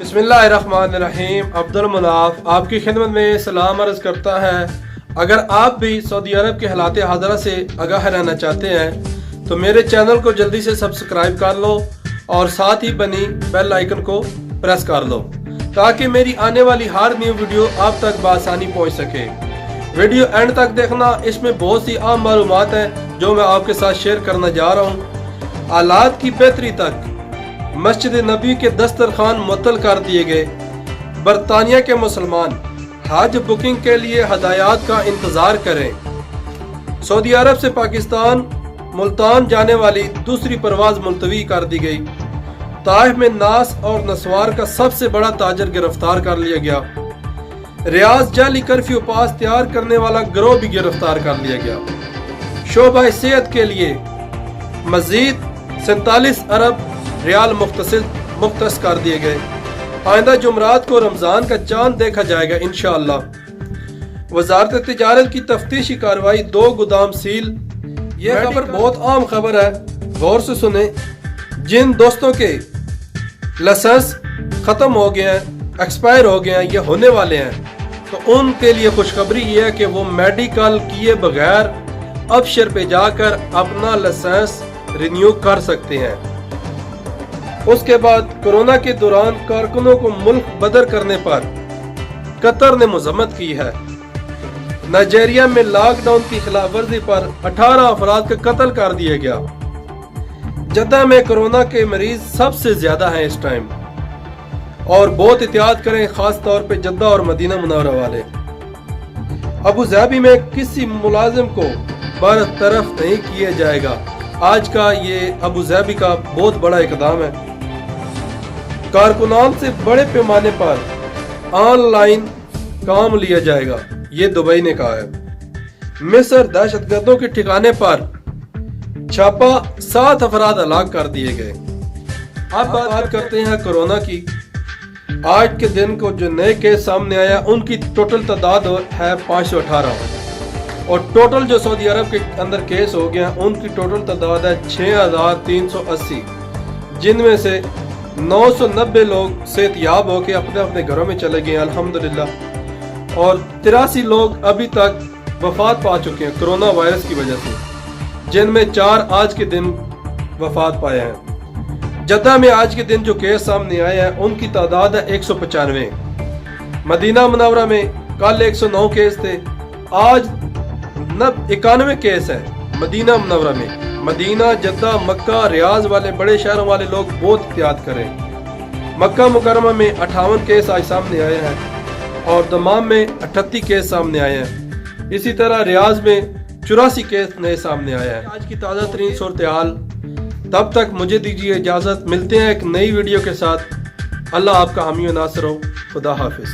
बिस्मिल्लाहिर्रहमानिर्रहीम। अब्दुल मुनाफ आपकी खिदमत में सलाम अर्ज़ करता है। अगर आप भी सऊदी अरब के हालात हाज़िरा से आगाह रहना चाहते हैं तो मेरे चैनल को जल्दी से सब्सक्राइब कर लो और साथ ही बनी बेल आइकन को प्रेस कर लो ताकि मेरी आने वाली हर न्यू वीडियो आप तक बआसानी पहुंच सके। वीडियो एंड तक देखना, इसमें बहुत सी आम मालूमात हैं जो मैं आपके साथ शेयर करने जा रहा हूँ। हालात की बेहतरी तक मस्जिद नबी के दस्तरखान मुअत्तल कर दिए गए। बरतानिया के मुसलमान हज बुकिंग के लिए हदायत का इंतज़ार करें। सऊदी अरब से पाकिस्तान मुल्तान जाने वाली दूसरी परवाज़ मुलतवी कर दी गई। ताइफ में नास और नस्वार का सबसे बड़ा ताजर गिरफ्तार कर लिया गया। रियाज जाली कर्फ्यू पास तैयार करने वाला गिरोह भी गिरफ्तार कर लिया गया। शोबा सेहत के लिए मजीद 47 अरब रियाल मुख्तस कर दिए गए। आइंदा जुमरात को रमजान का चांद देखा जाएगा इंशाअल्लाह। वजारत तिजारत की तफ्तीशी कार्रवाई 2 गोदाम सील। यह खबर बहुत आम खबर है, गौर से सुने। जिन दोस्तों के लाइसेंस खत्म हो गए हैं, एक्सपायर हो गए हैं, ये होने वाले हैं, तो उनके लिए खुशखबरी ये है कि वो मेडिकल किए बगैर अफसर पे जाकर अपना लाइसेंस रिन्यू कर सकते हैं। उसके बाद कोरोना के दौरान कारकुनों को मुल्क बदर करने पर कतर ने मजम्मत की है। नाइजीरिया में लॉकडाउन की खिलाफ वर्जी पर 18 अफराद का कत्ल कर दिया गया। जद्दा में कोरोना के मरीज सबसे ज्यादा हैं इस टाइम, और बहुत एहतियात करें, खास तौर पे जद्दा और मदीना मुनव्वरा वाले। अबू धाबी में किसी मुलाजिम को बरतरफ नहीं किया जाएगा। आज का ये अबू धाबी का बहुत बड़ा इकदाम है। कारकुनान से बड़े पैमाने पर ऑनलाइन काम लिया जाएगा, ये दुबई ने कहा है। मिस्र दहशतगर्दों के ठिकाने पर छापा, 7 अफराद हलाक कर दिए गए। अब बात करते हैं कोरोना की। आज के दिन को जो नए केस सामने आया उनकी टोटल तादाद है 518, और टोटल जो सऊदी अरब के अंदर केस हो गया उनकी टोटल तादाद है 6380, जिनमें से 990 लोग सेहतयाब होकर अपने अपने घरों में चले गए अल्हम्दुलिल्लाह, और 83 लोग अभी तक वफात पा चुके हैं कोरोना वायरस की वजह से, जिनमें 4 आज के दिन वफात पाए हैं। जद्दा में आज के दिन जो केस सामने आए हैं उनकी तादाद है 195। मदीना मुनव्वरा में कल 109 केस थे, आज 91 केस है मदीना मुनव्वरा में। मदीना, जद्दा, मक्का, रियाज वाले बड़े शहरों वाले लोग बहुत एहतियात करें। मक्का मुकरमा में 58 केस आज सामने आए हैं, और दमाम में 38 केस सामने आए हैं। इसी तरह रियाज में 84 केस नए सामने आया है। आज की ताज़ा तरीन सूरत हाल। तब तक मुझे दीजिए इजाज़त, मिलते हैं एक नई वीडियो के साथ। अल्लाह आपका हामी व नासिर हो। खुदा हाफिज।